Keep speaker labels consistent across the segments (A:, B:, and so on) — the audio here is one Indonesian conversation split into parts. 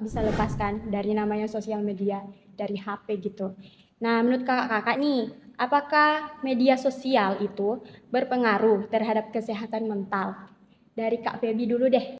A: bisa lepaskan dari namanya sosial media, dari HP gitu. Nah, menurut kakak-kakak nih, apakah media sosial itu berpengaruh terhadap kesehatan mental? Dari Kak Feby dulu deh.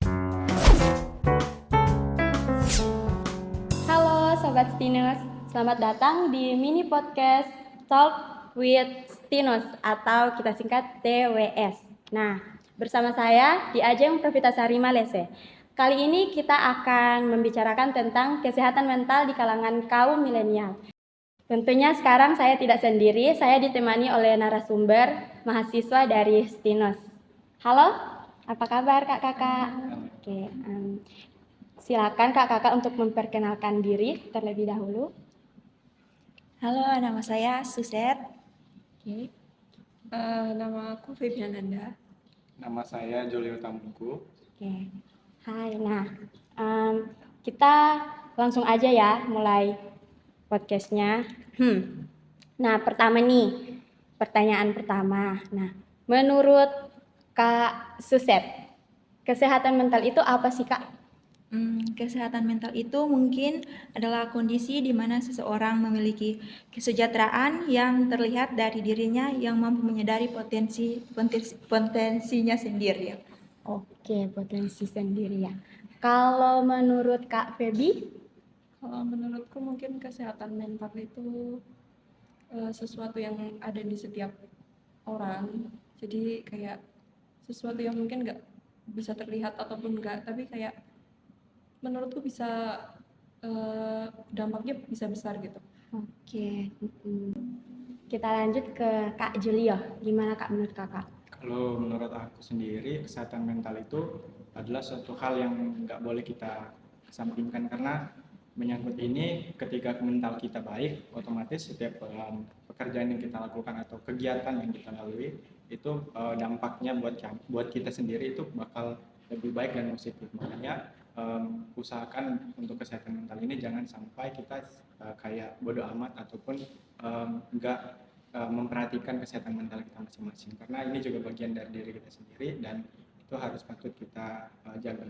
A: Halo Sobat Stinus, selamat datang di mini podcast Talk with Stinus atau kita singkat TWS. Nah, bersama saya di Ajeng Profitasari Malese. Kali ini kita akan membicarakan tentang kesehatan mental di kalangan kaum milenial. Tentunya sekarang saya tidak sendiri, saya ditemani oleh narasumber mahasiswa dari Stinus. Halo, apa kabar kakak-kakak? Oke, silakan kakak-kakak untuk memperkenalkan diri terlebih dahulu.
B: Halo, nama saya Suset.
A: Oke.
B: Nama aku Febiananda.
C: Nama saya Jolio Tambuku.
A: Oke. Hai. Nah, kita langsung aja ya mulai podcastnya. Nah, pertama nih, pertanyaan pertama. Nah, menurut Kak Suset, kesehatan mental itu apa sih Kak?
B: Kesehatan mental itu mungkin adalah kondisi di mana seseorang memiliki kesejahteraan yang terlihat dari dirinya yang mampu menyadari potensinya sendiri.
A: Oke, potensi sendiri ya. Kalau menurut Kak Feby?
D: Kalau menurutku mungkin kesehatan mental itu sesuatu yang ada di setiap orang. Jadi kayak sesuatu yang mungkin nggak bisa terlihat ataupun nggak, tapi kayak menurutku bisa dampaknya bisa besar gitu.
A: Oke. Kita lanjut ke Kak Julio. Gimana Kak menurut kakak?
C: Kalau menurut aku sendiri, kesehatan mental itu adalah suatu hal yang nggak boleh kita kesampingkan, karena menyangkut ini ketika mental kita baik, otomatis setiap pekerjaan yang kita lakukan atau kegiatan yang kita lalui itu dampaknya buat kita sendiri itu bakal lebih baik dan positif. Makanya usahakan untuk kesehatan mental ini jangan sampai kita kayak bodoh amat ataupun nggak memperhatikan kesehatan mental kita masing-masing, karena ini juga bagian dari diri kita sendiri dan itu harus patut kita jaga.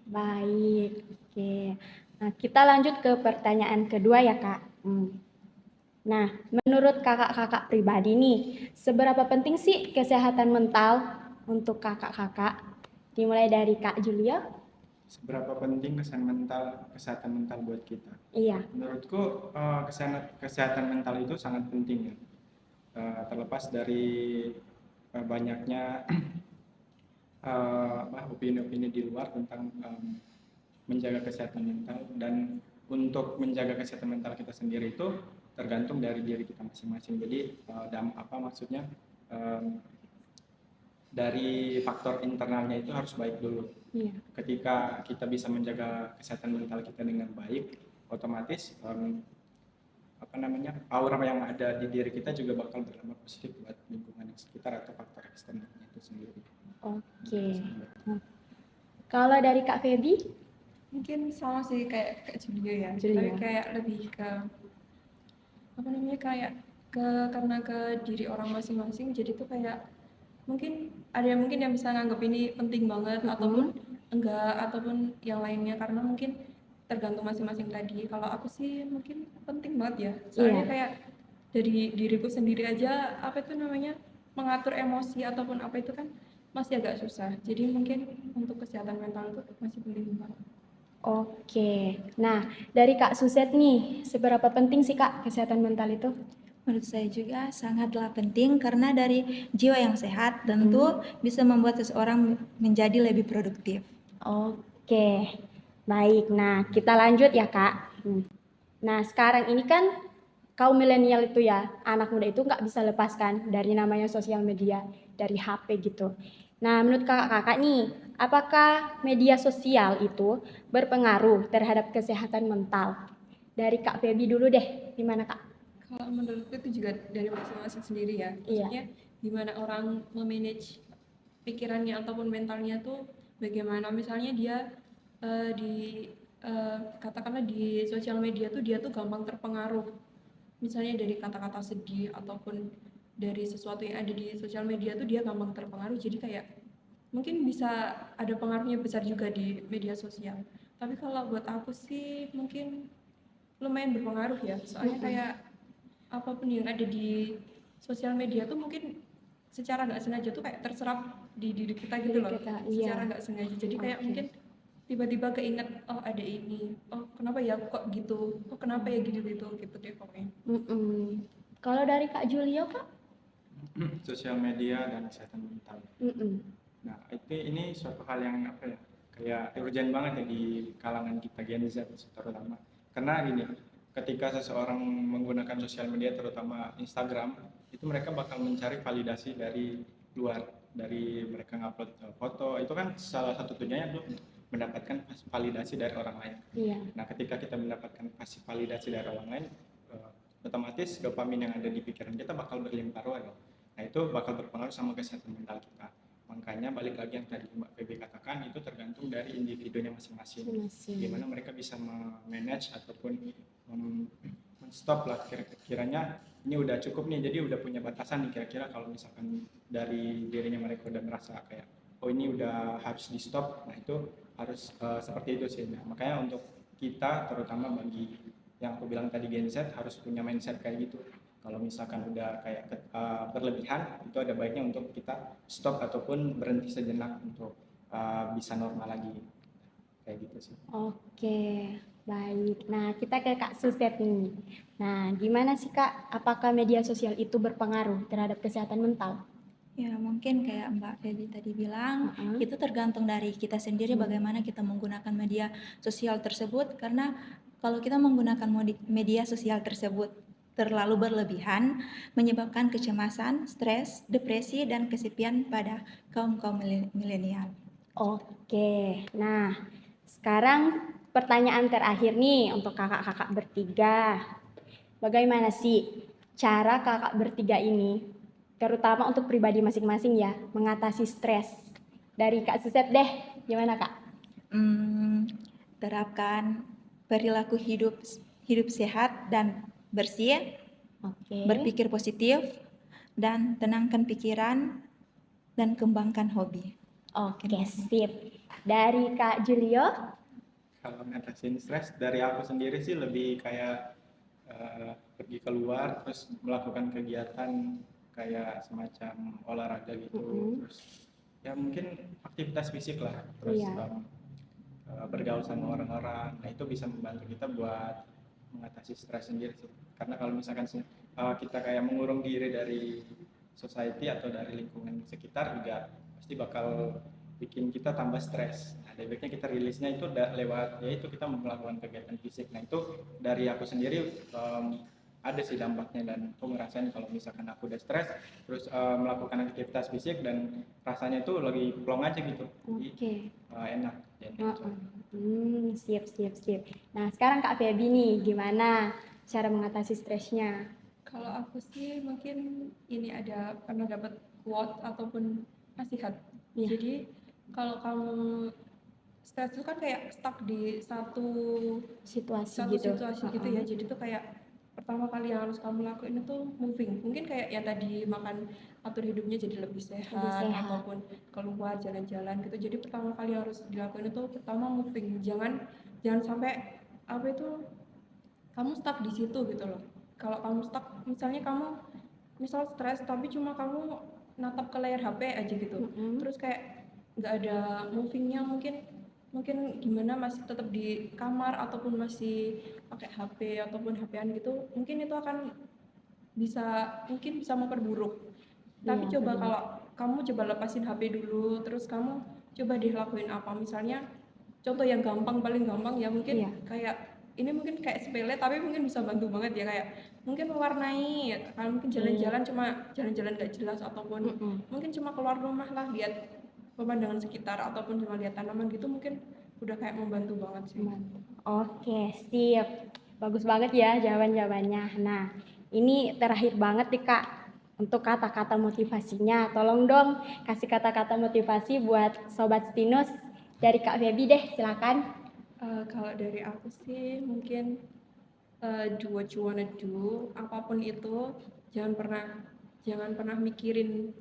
A: Baik, oke. Nah, kita lanjut ke pertanyaan kedua ya Kak. Nah, menurut kakak-kakak pribadi nih, seberapa penting sih kesehatan mental untuk kakak-kakak? Dimulai dari Kak Julia.
C: Seberapa penting kesehatan mental buat kita?
A: Iya.
C: Menurutku kesehatan mental itu sangat penting ya. Terlepas dari banyaknya opini-opini di luar tentang menjaga kesehatan mental, dan untuk menjaga kesehatan mental kita sendiri itu tergantung dari diri kita masing-masing. Jadi maksudnya dari faktor internalnya itu harus baik dulu.
A: Iya.
C: Ketika kita bisa menjaga kesehatan mental kita dengan baik, otomatis aura yang ada di diri kita juga bakal berdampak positif buat lingkungan yang sekitar atau faktor eksternalnya itu sendiri.
A: Oke. Kalau dari Kak Feby?
D: Mungkin sama sih kayak Kak Julio ya. Tapi kayak lebih ke karena ke diri orang masing-masing. Jadi tuh kayak mungkin ada yang bisa nganggap ini penting banget ataupun enggak, ataupun yang lainnya, karena mungkin tergantung masing-masing tadi. Kalau aku sih mungkin penting banget ya, soalnya kayak dari diriku sendiri aja mengatur emosi ataupun apa itu kan masih agak susah. Jadi mungkin untuk kesehatan mental itu masih penting banget.
A: Oke. Nah, dari Kak Suset nih, seberapa penting sih Kak kesehatan mental itu?
B: Menurut saya juga sangatlah penting, karena dari jiwa yang sehat tentu bisa membuat seseorang menjadi lebih produktif.
A: Oke, baik. Nah, kita lanjut ya Kak. Nah, sekarang ini kan kaum milenial itu ya, anak muda itu nggak bisa lepaskan dari namanya sosial media, dari HP gitu. Nah, menurut kakak-kakak nih, apakah media sosial itu berpengaruh terhadap kesehatan mental? Dari Kak Feby dulu deh, gimana Kak?
D: Kalau menurutku itu juga dari masing-masing sendiri ya. Maksudnya gimana orang memanage pikirannya ataupun mentalnya tuh bagaimana. Misalnya dia katakanlah di sosial media tuh dia tuh gampang terpengaruh. Misalnya dari kata-kata sedih ataupun dari sesuatu yang ada di sosial media tuh dia gampang terpengaruh. Jadi kayak mungkin bisa ada pengaruhnya besar juga di media sosial. Tapi kalau buat aku sih mungkin lumayan berpengaruh ya. Soalnya kayak apapun yang ada di sosial media tuh mungkin secara nggak sengaja tuh kayak terserap di diri kita gitu
A: Diri
D: loh.
A: kita,
D: Secara
A: iya.
D: nggak sengaja. Jadi kayak
A: Oke.
D: mungkin tiba-tiba keinget, oh ada ini, oh kenapa ya aku kok gitu, oh kenapa ya gitu gitu deh pokoknya.
A: Mm-mm. Kalau dari Kak Julio, Kak?
C: Sosial media dan kesehatan mental.
A: Mm-mm.
C: Nah, ini suatu hal yang apa ya, kayak urgent banget ya di kalangan kita Gen Z terutama. Karena gini, ketika seseorang menggunakan sosial media terutama Instagram, itu mereka bakal mencari validasi dari luar, dari mereka ngupload foto, itu kan salah satu tujuannya untuk mendapatkan validasi dari orang lain.
A: Iya.
C: Nah, ketika kita mendapatkan validasi dari orang lain, otomatis dopamin yang ada di pikiran kita bakal berlimpah ruah. Nah, itu bakal berpengaruh sama kesehatan mental kita. Makanya balik lagi yang tadi Mbak Feby katakan, itu tergantung dari individunya masing-masing.
A: Masing-masing.
C: Gimana mereka bisa manage ataupun men-stop lah kira-kiranya ini udah cukup nih, jadi udah punya batasan nih kira-kira kalau misalkan dari dirinya mereka udah merasa kayak oh ini udah harus di stop, nah itu harus seperti itu sih. Nah, makanya untuk kita terutama bagi yang aku bilang tadi Gen Z harus punya mindset kayak gitu. Kalau misalkan udah kayak berlebihan, itu ada baiknya untuk kita stop ataupun berhenti sejenak untuk bisa normal lagi. Kayak gitu sih.
A: Oke, baik. Nah, kita ke Kak Suset nih. Nah, gimana sih Kak? Apakah media sosial itu berpengaruh terhadap kesehatan mental?
B: Ya, mungkin kayak Mbak Feby tadi bilang,
A: Uh-uh.
B: itu tergantung dari kita sendiri bagaimana kita menggunakan media sosial tersebut. Karena kalau kita menggunakan media sosial tersebut terlalu berlebihan, menyebabkan kecemasan, stres, depresi, dan kesepian pada kaum-kaum milenial.
A: Oke, nah sekarang pertanyaan terakhir nih untuk kakak-kakak bertiga. Bagaimana sih cara kakak bertiga ini, terutama untuk pribadi masing-masing ya, mengatasi stres? Dari Kak Suset deh, gimana Kak?
B: Terapkan perilaku hidup sehat dan bersih,
A: Oke.
B: berpikir positif, dan tenangkan pikiran, dan kembangkan hobi.
A: Oke, sip. Dari Kak Julio?
C: Kalau ngatasin stres dari aku sendiri sih lebih kayak pergi keluar terus melakukan kegiatan kayak semacam olahraga gitu, terus ya mungkin aktivitas fisik lah, terus
A: Iya.
C: bergaul sama orang-orang. Nah, itu bisa membantu kita buat mengatasi stres sendiri sih. Karena kalau misalkan kita kayak mengurung diri dari society atau dari lingkungan sekitar juga pasti bakal bikin kita tambah stres. Nah, dari baiknya kita rilisnya itu lewat yaitu kita melakukan kegiatan fisik. Nah, itu dari aku sendiri ada sih dampaknya, dan aku ngerasain kalau misalkan aku udah stres terus melakukan aktivitas fisik dan rasanya itu lagi plong aja gitu. Jadi
A: Oke.
C: enak dan enjoy.
A: Sip. Nah, sekarang Kak Feby nih, gimana cara mengatasi stresnya?
D: Kalau aku sih mungkin ini ada pernah dapat quote ataupun nasihat.
A: Iya.
D: Jadi kalau kamu stres itu kan kayak stuck di satu
A: Situasi
D: situasi gitu ya. Jadi tuh kayak pertama kali yang harus kamu lakuin itu moving. Mungkin kayak ya tadi makan, atur hidupnya jadi lebih sehat,
A: sehat.
D: ataupun keluar jalan-jalan gitu. Jadi pertama kali yang harus dilakuin itu pertama moving. Jangan sampai apa itu kamu stuck di situ gitu loh. Kalau kamu stuck, misalnya kamu misal stres tapi cuma kamu natap ke layar HP aja gitu, terus kayak nggak ada movingnya, mungkin gimana masih tetap di kamar ataupun masih pakai HP ataupun HP-an gitu, mungkin itu akan mungkin bisa memperburuk. Tapi
A: Iya,
D: coba
A: benar.
D: kalau kamu coba lepasin HP dulu, terus kamu coba deh lakuin apa, misalnya contoh yang gampang, paling gampang ya mungkin
A: Iya.
D: kayak ini mungkin kayak sepele tapi mungkin bisa bantu banget ya, kayak mungkin mewarnai, kalau mungkin jalan-jalan cuma jalan-jalan gak jelas ataupun mungkin cuma keluar rumah lah, lihat pemandangan sekitar ataupun cuma lihat tanaman gitu, mungkin udah kayak membantu banget sih.
A: Oke, sip. Bagus banget ya jawaban-jawabannya. Nah, ini terakhir banget nih Kak, untuk kata-kata motivasinya. Tolong dong kasih kata-kata motivasi buat Sobat Stinus. Dari Kak Feby deh, silakan.
D: Kalau dari aku sih mungkin do what you wanna do, apapun itu jangan pernah mikirin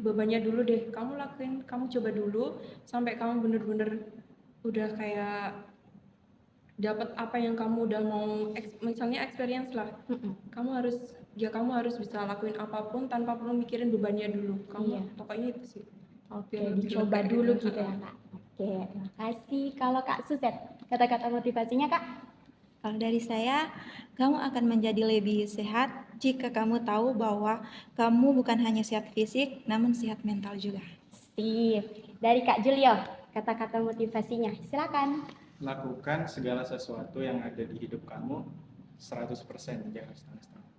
D: bebannya dulu deh. Kamu lakuin, kamu coba dulu sampai kamu bener-bener udah kayak dapat apa yang kamu udah mau misalnya experience lah. Kamu harus bisa lakuin apapun tanpa perlu mikirin bebannya dulu. Pokoknya itu sih.
A: Oke,
D: Biar lebih
A: dicoba
D: lega
A: dulu
D: gitu.
A: gitu ya Kak. Oke, terima kasih. Kalau Kak Suset, kata-kata motivasinya Kak?
B: Kalau dari saya, kamu akan menjadi lebih sehat jika kamu tahu bahwa kamu bukan hanya sehat fisik, namun sehat mental juga.
A: Sip. Dari Kak Julio, kata-kata motivasinya. Silakan.
C: Lakukan segala sesuatu yang ada di hidup kamu 100%, jangan setengah-setengah.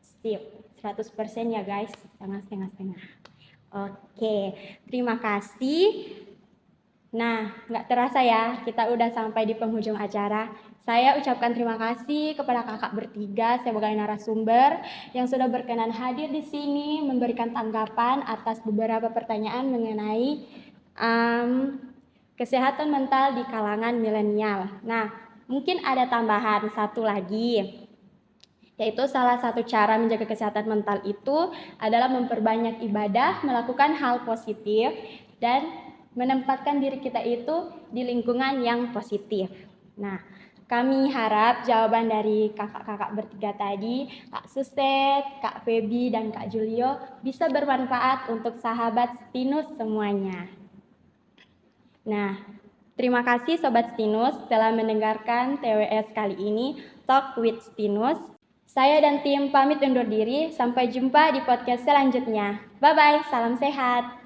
A: Sip. 100% ya guys, jangan setengah-setengah. Oke, terima kasih. Nah, nggak terasa ya, kita udah sampai di penghujung acara. Saya ucapkan terima kasih kepada kakak bertiga sebagai narasumber yang sudah berkenan hadir di sini memberikan tanggapan atas beberapa pertanyaan mengenai kesehatan mental di kalangan milenial. Nah, mungkin ada tambahan satu lagi, yaitu salah satu cara menjaga kesehatan mental itu adalah memperbanyak ibadah, melakukan hal positif, dan menempatkan diri kita itu di lingkungan yang positif. Nah, kami harap jawaban dari kakak-kakak bertiga tadi, Kak Suset, Kak Feby, dan Kak Julio bisa bermanfaat untuk sahabat Stinus semuanya. Nah, terima kasih Sobat Stinus telah mendengarkan TWS kali ini, Talk with Stinus. Saya dan tim pamit undur diri, sampai jumpa di podcast selanjutnya. Bye-bye, salam sehat.